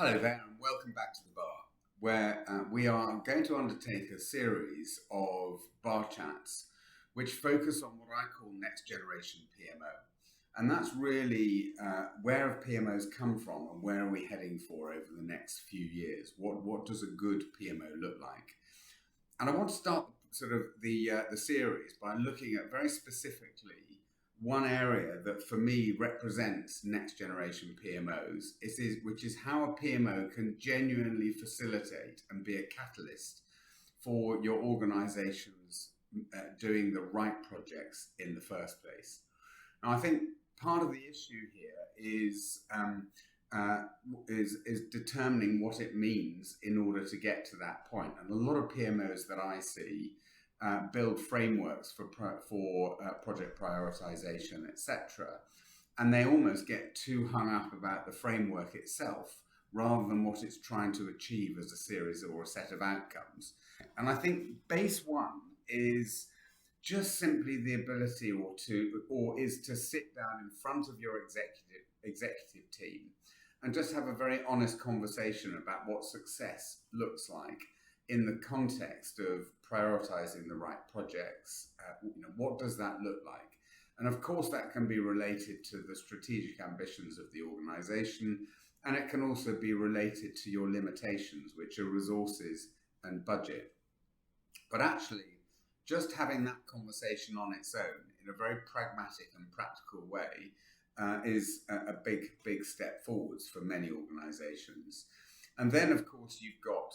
Hello there, and welcome back to the bar, where we are going to undertake a series of bar chats which focus on what I call next generation PMO. And that's really where have PMOs come from and where are we heading for over the next few years? What does a good PMO look like? And I want to start sort of the series by looking at very specifically one area that for me represents next generation PMOs, which is how a PMO can genuinely facilitate and be a catalyst for your organizations doing the right projects in the first place. Now, I think part of the issue here is determining what it means in order to get to that point. And a lot of PMOs that I see build frameworks for project prioritization, etc. And they almost get too hung up about the framework itself rather than what it's trying to achieve as a series or a set of outcomes. And I think base one is just simply the ability is to sit down in front of your executive team and just have a very honest conversation about what success looks like in the context of prioritizing the right projects. What does that look like? And of course, that can be related to the strategic ambitions of the organization, and it can also be related to your limitations, which are resources and budget. But actually, just having that conversation on its own in a very pragmatic and practical way is a big step forwards for many organizations. And then, of course, you've got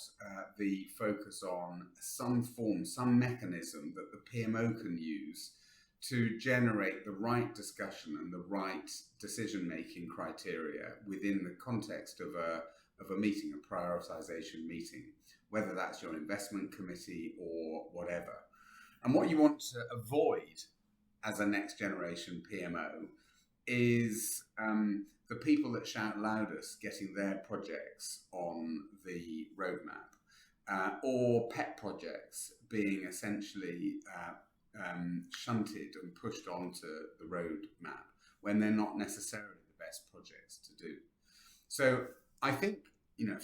the focus on some mechanism that the PMO can use to generate the right discussion and the right decision-making criteria within the context of a meeting, a prioritization meeting, whether that's your investment committee or whatever. And what you want to avoid as a next generation PMO is the people that shout loudest getting their projects on the roadmap, or pet projects being essentially shunted and pushed onto the roadmap when they're not necessarily the best projects to do. So I think,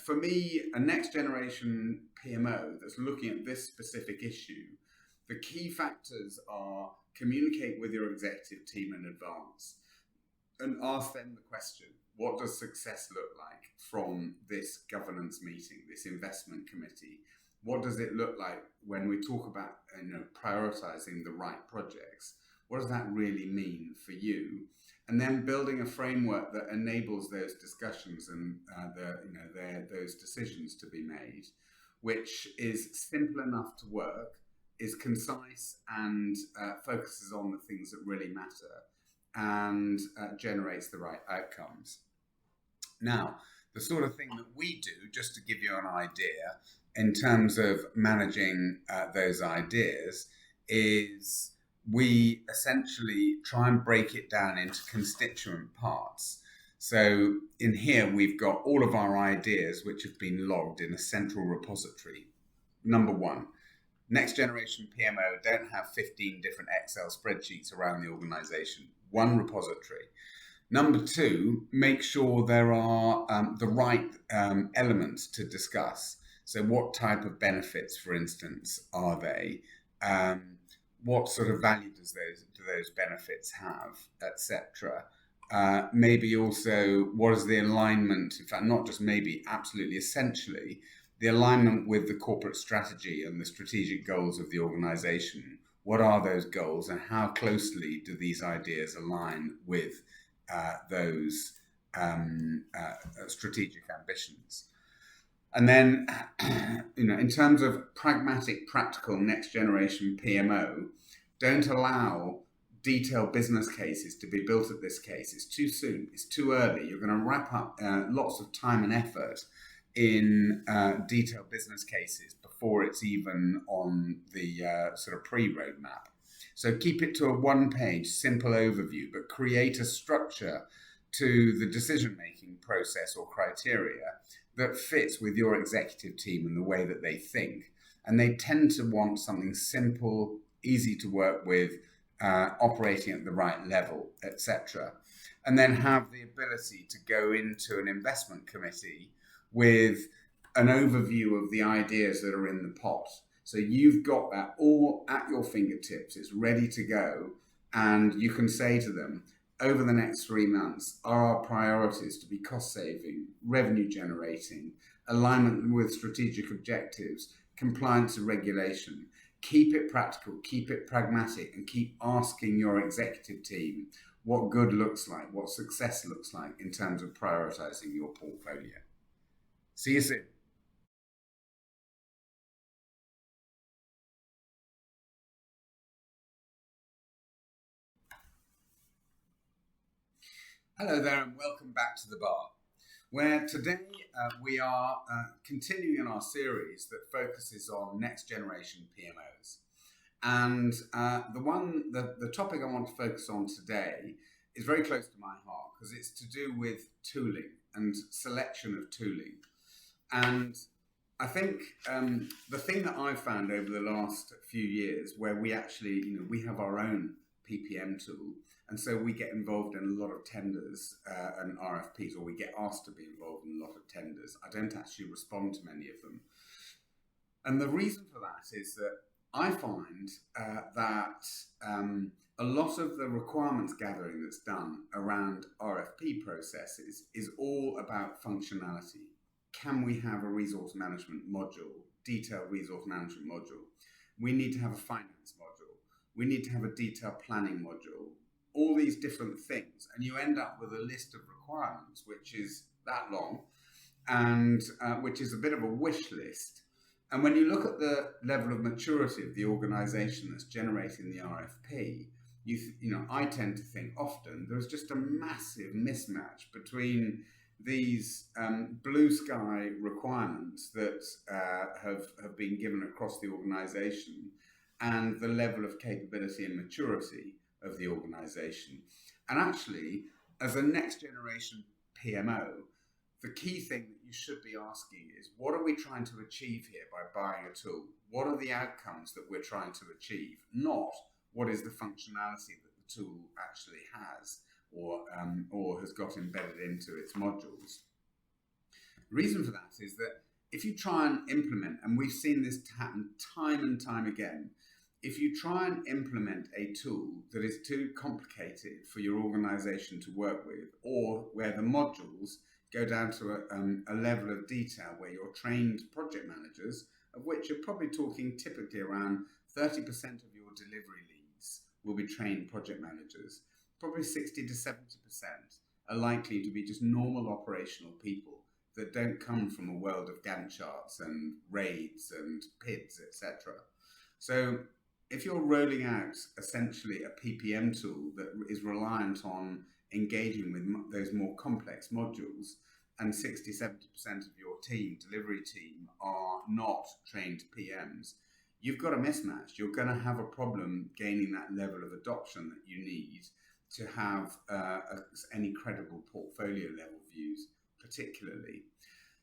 for me, a next generation PMO that's looking at this specific issue, the key factors are communicate with your executive team in advance and ask them the question, what does success look like from this governance meeting, this investment committee? What does it look like when we talk about prioritizing the right projects? What does that really mean for you? And then building a framework that enables those discussions and those decisions to be made, which is simple enough to work, is concise and focuses on the things that really matter, and generates the right outcomes. Now, the sort of thing that we do, just to give you an idea, in terms of managing those ideas, is we essentially try and break it down into constituent parts. So in here, we've got all of our ideas which have been logged in a central repository. Number one, next generation PMO don't have 15 different Excel spreadsheets around the organization. One repository. Number two, make sure there are the right elements to discuss. So what type of benefits, for instance, are they? What sort of value do those benefits have, etc.? Maybe also, what is the alignment? In fact, not just maybe, absolutely, essentially, the alignment with the corporate strategy and the strategic goals of the organization. What are those goals and how closely do these ideas align with those strategic ambitions? And then, in terms of pragmatic, practical next generation PMO, don't allow detailed business cases to be built at this case. It's too soon. It's too early. You're going to wrap up lots of time and effort in detailed business cases before it's even on the sort of pre-roadmap. So keep it to a one-page, simple overview, but create a structure to the decision-making process or criteria that fits with your executive team and the way that they think. And they tend to want something simple, easy to work with, operating at the right level, etc. And then have the ability to go into an investment committee with an overview of the ideas that are in the pot. So you've got that all at your fingertips. It's ready to go. And you can say to them, over the next 3 months, are our priorities to be cost saving, revenue generating, alignment with strategic objectives, compliance and regulation. Keep it practical, keep it pragmatic, and keep asking your executive team what good looks like, what success looks like in terms of prioritizing your portfolio. See you soon. Hello there, and welcome back to the bar, where today we are continuing in our series that focuses on next generation PMOs. And the topic I want to focus on today is very close to my heart because it's to do with tooling and selection of tooling. And I think the thing that I've found over the last few years, where we actually, we have our own PPM tool, and so we get involved in a lot of tenders and RFPs, or we get asked to be involved in a lot of tenders. I don't actually respond to many of them. And the reason for that is that I find that a lot of the requirements gathering that's done around RFP processes is all about functionality. Can we have a resource management module, detailed resource management module? We need to have a finance module. We need to have a detailed planning module. All these different things. And you end up with a list of requirements, which is that long, and which is a bit of a wish list. And when you look at the level of maturity of the organization that's generating the RFP, I tend to think often there's just a massive mismatch between these blue sky requirements that have been given across the organization and the level of capability and maturity of the organization. And actually, as a next generation PMO, the key thing that you should be asking is, what are we trying to achieve here by buying a tool? What are the outcomes that we're trying to achieve? Not what is the functionality that the tool actually has or has got embedded into its modules. The reason for that is that if you try and implement, and we've seen this happen time and time again, if you try and implement a tool that is too complicated for your organization to work with, or where the modules go down to a level of detail where your trained project managers, of which you're probably talking typically around 30% of your delivery leads will be trained project managers, probably 60 to 70% are likely to be just normal operational people that don't come from a world of Gantt charts and raids and PIDs, etc. So if you're rolling out essentially a PPM tool that is reliant on engaging with those more complex modules, and 60, 70% of your delivery team, are not trained PMs, you've got a mismatch. You're going to have a problem gaining that level of adoption that you need to have any credible portfolio level views, particularly.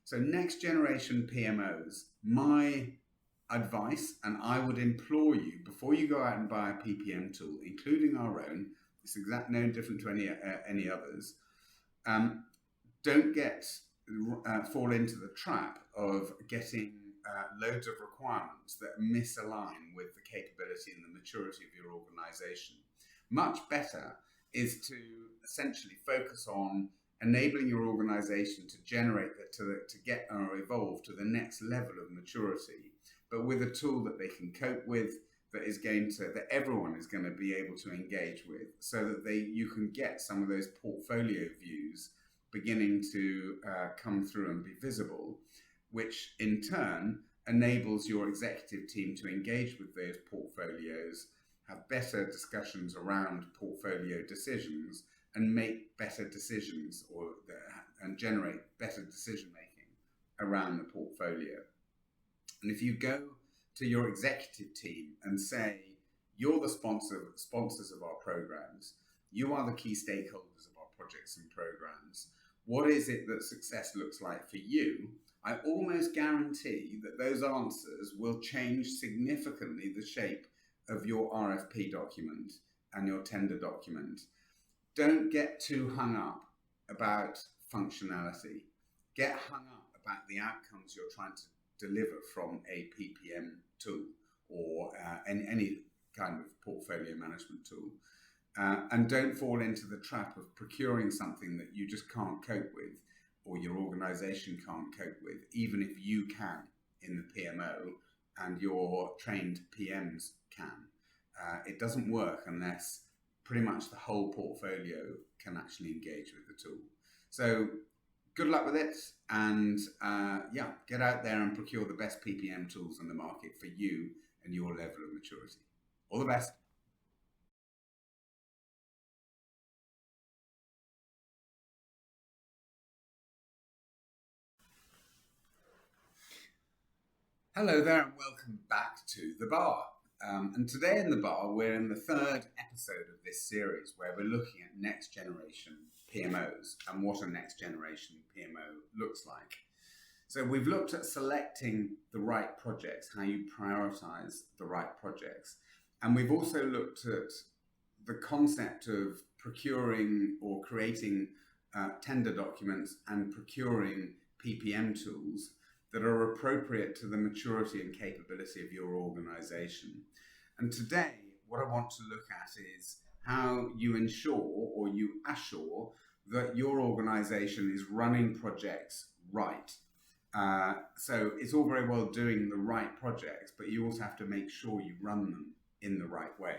So next generation PMOs, my advice, and I would implore you, before you go out and buy a PPM tool, including our own, it's no different to any others, don't fall into the trap of getting loads of requirements that misalign with the capability and the maturity of your organization. Much better is to essentially focus on enabling your organization to generate to get or evolve to the next level of maturity, but with a tool that they can cope with, that everyone is going to be able to engage with, so that you can get some of those portfolio views beginning to come through and be visible, which in turn enables your executive team to engage with those portfolios, have better discussions around portfolio decisions, and make better decisions and generate better decision making around the portfolio. And if you go to your executive team and say, you're the sponsors of our programs, you are the key stakeholders of our projects and programs, what is it that success looks like for you? I almost guarantee that those answers will change significantly the shape of your RFP document and your tender document. Don't get too hung up about functionality. Get hung up back the outcomes you're trying to deliver from a PPM tool or any kind of portfolio management tool. And don't fall into the trap of procuring something that you just can't cope with or your organization can't cope with, even if you can in the PMO and your trained PMs can. It doesn't work unless pretty much the whole portfolio can actually engage with the tool. So good luck with it, and get out there and procure the best PPM tools on the market for you and your level of maturity. All the best. Hello there and welcome back to the bar. And today in the bar, we're in the third episode of this series where we're looking at next generation PMOs and what a next generation PMO looks like. So we've looked at selecting the right projects, how you prioritize the right projects. And we've also looked at the concept of procuring or creating tender documents and procuring PPM tools that are appropriate to the maturity and capability of your organization. And today, what I want to look at is how you ensure or you assure that your organization is running projects right. So it's all very well doing the right projects, but you also have to make sure you run them in the right way.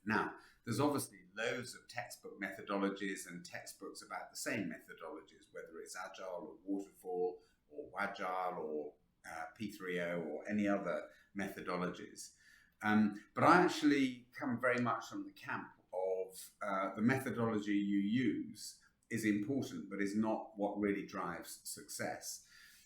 Now, there's obviously loads of textbook methodologies and textbooks about the same methodologies, whether it's Agile or Waterfall or Agile or P3O or any other methodologies. But I actually come very much from the camp of the methodology you use is important, but is not what really drives success.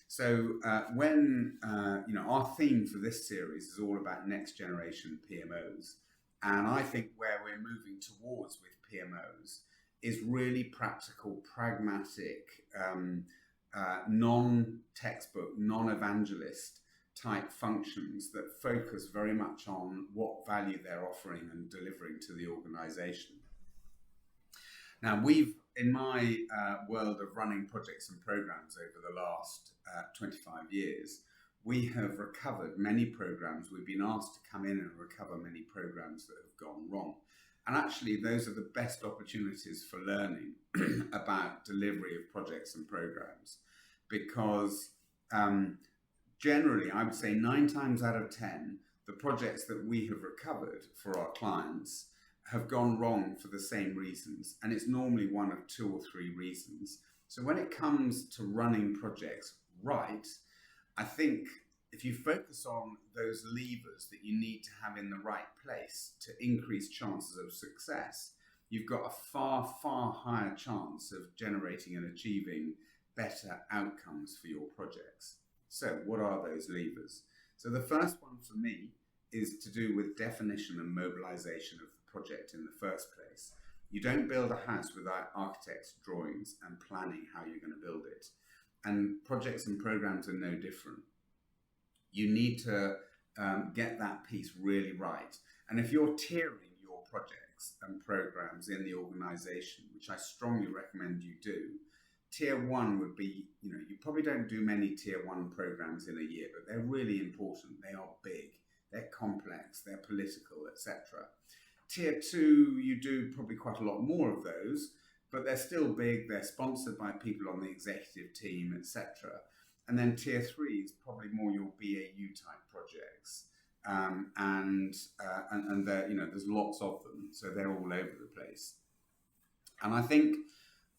So when our theme for this series is all about next generation PMOs, and I think where we're moving towards with PMOs is really practical, pragmatic, non-textbook, non-evangelist type functions that focus very much on what value they're offering and delivering to the organization. Now, in my world of running projects and programs over the last 25 years, we have recovered many programs. We've been asked to come in and recover many programs that have gone wrong. And actually, those are the best opportunities for learning about delivery of projects and programs, because generally, I would say 9 times out of 10, the projects that we have recovered for our clients have gone wrong for the same reasons. And it's normally one of 2 or 3 reasons. So when it comes to running projects right, I think if you focus on those levers that you need to have in the right place to increase chances of success, you've got a far, far higher chance of generating and achieving better outcomes for your projects. So what are those levers? So the first one for me is to do with definition and mobilization of the project in the first place. You don't build a house without architect's drawings and planning how you're going to build it. And projects and programs are no different. You need to get that piece really right. And if you're tiering your projects and programs in the organization, which I strongly recommend you do, tier 1 would be, you probably don't do many tier 1 programs in a year, but they're really important. They are big, they're complex, they're political, etc. Tier 2, you do probably quite a lot more of those, but they're still big, they're sponsored by people on the executive team, etc. And then tier 3 is probably more your BAU type projects. And there's lots of them, so they're all over the place. And I think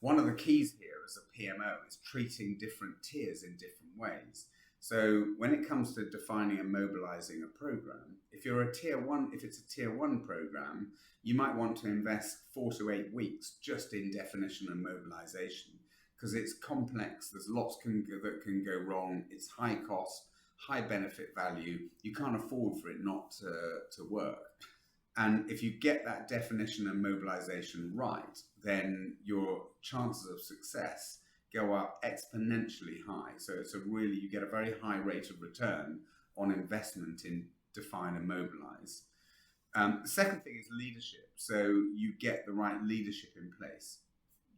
one of the keys here as a PMO is treating different tiers in different ways. So when it comes to defining and mobilizing a program, if it's a tier 1 program, you might want to invest 4 to 8 weeks just in definition and mobilization, because it's complex. There's lots that can go wrong. It's high cost, high benefit value. You can't afford for it not to work. And if you get that definition and mobilization right, then your chances of success go up exponentially high. So you get a very high rate of return on investment in define and mobilize. The second thing is leadership. So you get the right leadership in place.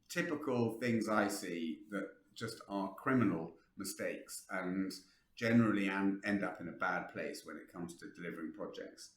Typical things I see that just are criminal mistakes and generally end up in a bad place when it comes to delivering projects.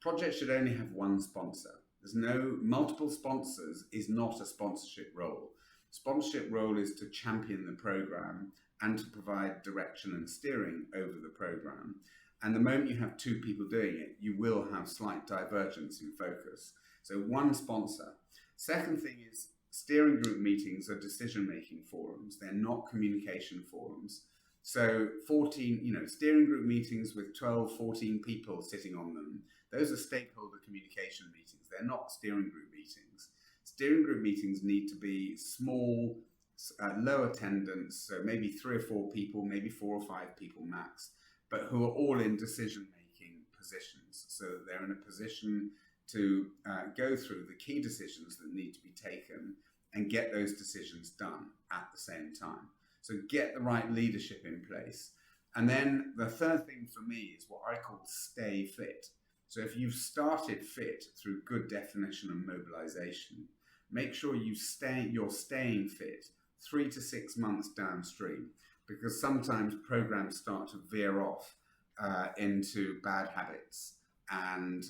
Projects should only have one sponsor. There's no multiple sponsors is not a sponsorship role. Sponsorship role is to champion the program and to provide direction and steering over the program. And the moment you have two people doing it, you will have slight divergence in focus. So one sponsor. Second thing is steering group meetings are decision-making forums. They're not communication forums. So 14, steering group meetings with 12, 14 people sitting on them, those are stakeholder communication meetings. They're not steering group meetings. Steering group meetings need to be small, low attendance, so maybe 3 or 4 people, maybe 4 or 5 people max, but who are all in decision-making positions. So that they're in a position to go through the key decisions that need to be taken and get those decisions done at the same time. So get the right leadership in place. And then the third thing for me is what I call stay fit. So if you've started fit through good definition and mobilization, make sure you're staying fit 3 to 6 months downstream, because sometimes programs start to veer off into bad habits and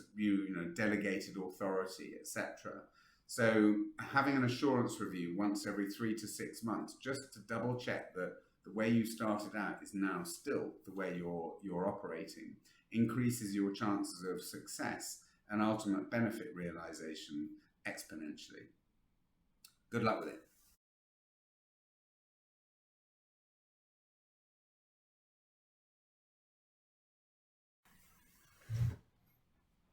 delegated authority, etc. So having an assurance review once every 3 to 6 months, just to double check that the way you started out is now still the way you're operating, increases your chances of success and ultimate benefit realization exponentially. Good luck with it.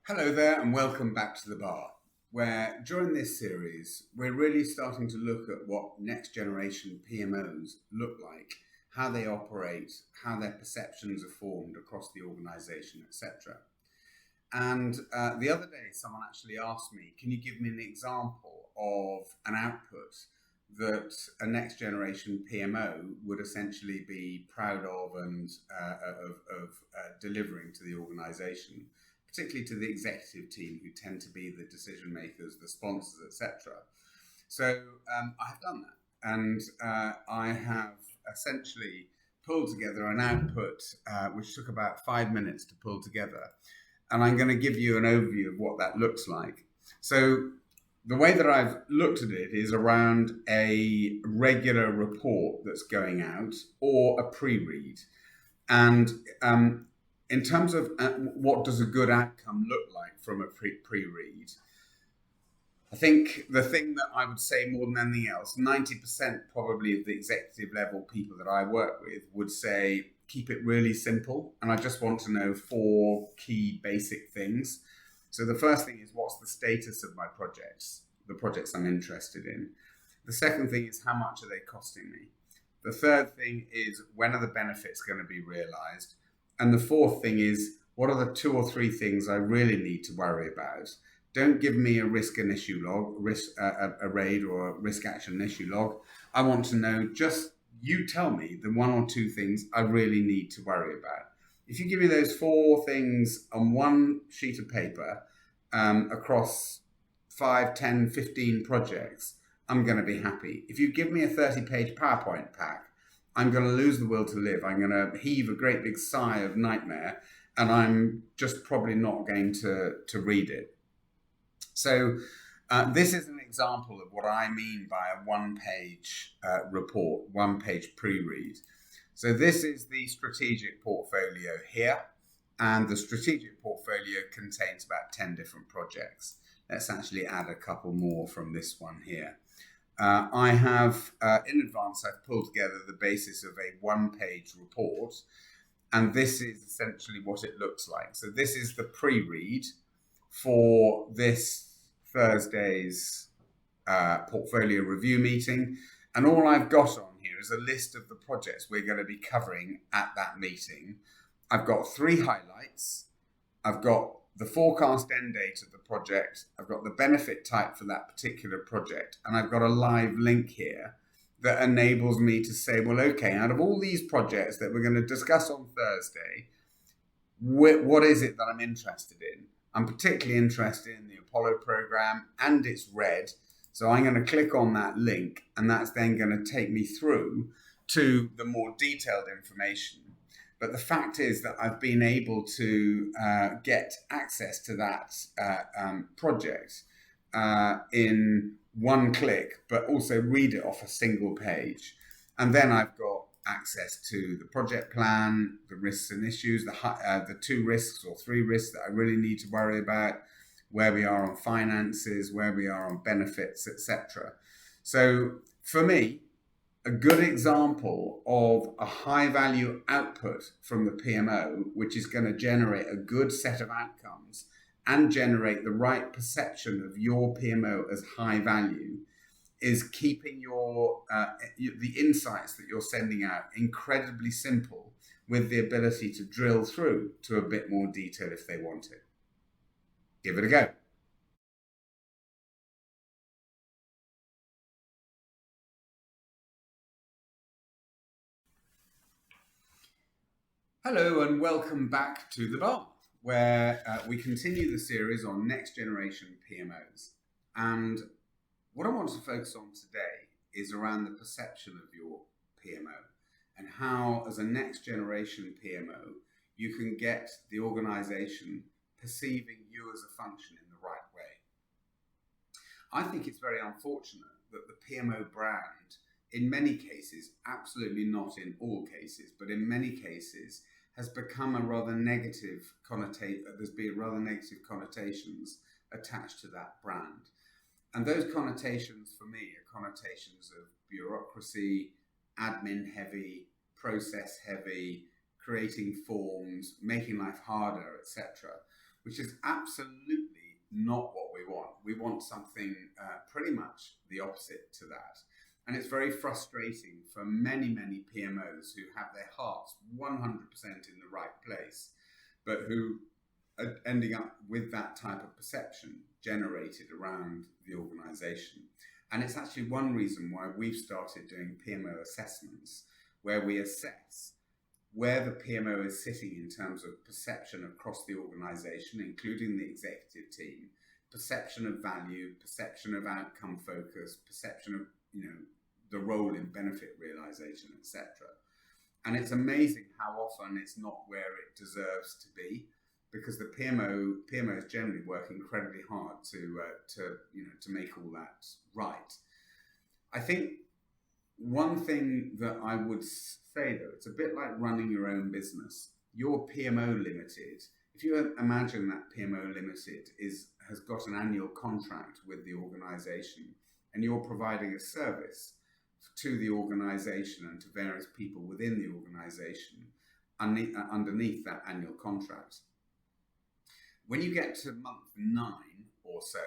Hello there and welcome back to the bar, where during this series, we're really starting to look at what next generation PMOs look like, how they operate, how their perceptions are formed across the organization, etc. And the other day, someone actually asked me, can you give me an example of an output that a next generation PMO would essentially be proud of and delivering to the organization, particularly to the executive team who tend to be the decision makers, the sponsors, etc. So I have done that, and I have essentially pulled together an output which took about 5 minutes to pull together. And I'm going to give you an overview of what that looks like. So the way that I've looked at it is around a regular report that's going out or a pre-read. And in terms of what does a good outcome look like from a pre-read, I think the thing that I would say more than anything else, 90% probably of the executive level people that I work with would say, keep it really simple. And I just want to know 4 key basic things. So the first thing is, what's the status of my projects, the projects I'm interested in? The second thing is, how much are they costing me? The third thing is, when are the benefits going to be realized? And the fourth thing is, what are the 2 or 3 things I really need to worry about? Don't give me a risk and issue log, a RAID or a risk action issue log. I want to know, just you tell me the 1 or 2 things I really need to worry about. If you give me those 4 things on one sheet of paper across 5, 10, 15 projects, I'm going to be happy. If you give me a 30-page PowerPoint pack, I'm going to lose the will to live. I'm going to heave a great big sigh of nightmare, and I'm just probably not going to read it. So this is an example of what I mean by a 1-page report, 1-page pre-read. So this is the strategic portfolio here, and the strategic portfolio contains about 10 different projects. Let's actually add a couple more from this one here. I have, in advance, I've pulled together the basis of a 1-page report, and this is essentially what it looks like. So this is the pre-read for this Thursday's portfolio review meeting. And all I've got on here is a list of the projects we're going to be covering at that meeting. I've got 3 highlights. I've got the forecast end date of the project. I've got the benefit type for that particular project. And I've got a live link here that enables me to say, well, okay, out of all these projects that we're going to discuss on Thursday, what is it that I'm interested in? I'm particularly interested in the Apollo program, and it's red. So I'm going to click on that link, and that's then going to take me through to the more detailed information. But the fact is that I've been able to get access to that project in one click, but also read it off a single page. And then I've got access to the project plan, the risks and issues, the 2 risks or 3 risks that I really need to worry about, where we are on finances, where we are on benefits, etc. So for me, a good example of a high value output from the PMO, which is going to generate a good set of outcomes and generate the right perception of your PMO as high value, is keeping the insights that you're sending out incredibly simple, with the ability to drill through to a bit more detail if they want it. Give it a go. Hello and welcome back to the bar, where we continue the series on next generation PMOs. And what I want to focus on today is around the perception of your PMO and how, as a next generation PMO, you can get the organization perceiving you as a function in the right way. I think it's very unfortunate that the PMO brand, in many cases, absolutely not in all cases, but in many cases, has become a rather negative connotation. There's been rather negative connotations attached to that brand. And those connotations for me are connotations of bureaucracy, admin heavy, process heavy, creating forms, making life harder, etc., which is absolutely not what we want. We want something pretty much the opposite to that. And it's very frustrating for many, many PMOs who have their hearts 100% in the right place, but who are ending up with that type of perception generated around the organization. And it's actually one reason why we've started doing PMO assessments, where we assess where the PMO is sitting in terms of perception across the organization, including the executive team, perception of value, perception of outcome focus, perception of the role in benefit realization, etc. And it's amazing how often it's not where it deserves to be, because the PMOs generally work incredibly hard to make all that right. I think one thing that I would say, though, it's a bit like running your own business. Your PMO Limited, if you imagine that PMO Limited has got an annual contract with the organization, and you're providing a service to the organization and to various people within the organization underneath that annual contract. When you get to month 9 or so,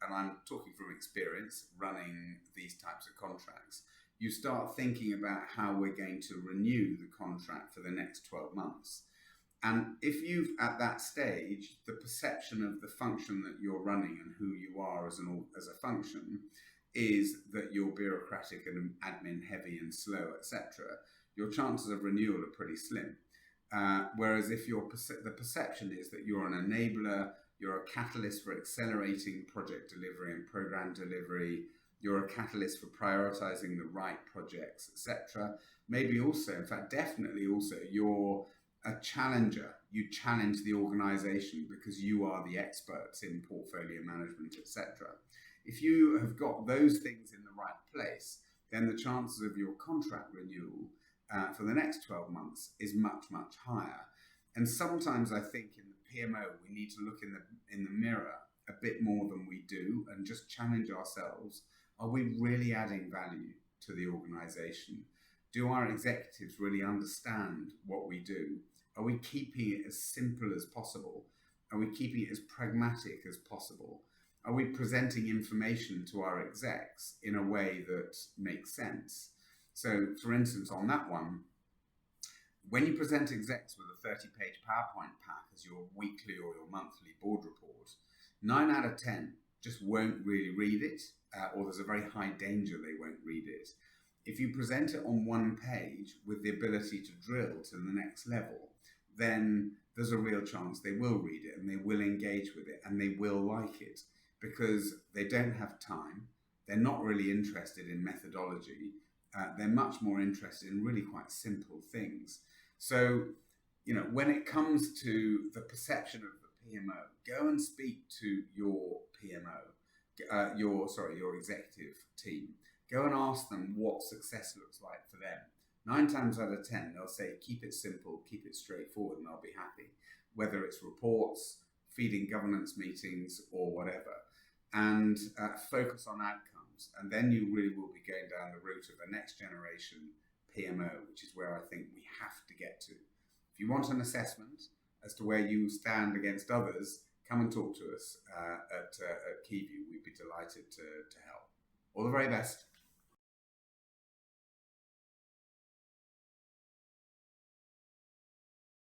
and I'm talking from experience running these types of contracts, you start thinking about how we're going to renew the contract for the next 12 months. And if you've, at that stage, the perception of the function that you're running and who you are as a function is that you're bureaucratic and admin heavy and slow, etc., your chances of renewal are pretty slim. Whereas if the perception is that you're an enabler, you're a catalyst for accelerating project delivery and program delivery, you're a catalyst for prioritizing the right projects, etc. Maybe also, in fact, definitely also, you're a challenger. You challenge the organization because you are the experts in portfolio management, etc. If you have got those things in the right place, then the chances of your contract renewal for the next 12 months is much, much higher. And sometimes I think in the PMO, we need to look in the mirror a bit more than we do and just challenge ourselves. Are we really adding value to the organization? Do our executives really understand what we do? Are we keeping it as simple as possible? Are we keeping it as pragmatic as possible? Are we presenting information to our execs in a way that makes sense? So, for instance, on that one, when you present execs with a 30-page PowerPoint pack as your weekly or your monthly board report, 9 out of 10 just won't really read it, or there's a very high danger they won't read it. If you present it on one page with the ability to drill to the next level, then there's a real chance they will read it and they will engage with it and they will like it, because they don't have time, they're not really interested in methodology, they're much more interested in really quite simple things. So, when it comes to the perception of the PMO, go and speak to your PMO, your executive team. Go and ask them what success looks like for them. 9 times out of 10, they'll say, keep it simple, keep it straightforward, and they'll be happy. Whether it's reports, feeding governance meetings, or whatever. And focus on outcomes. And then you really will be going down the route of the next generation PMO, which is where I think we have to get to. If you want an assessment as to where you stand against others, come and talk to us at Kivue. We'd be delighted to help. All the very best.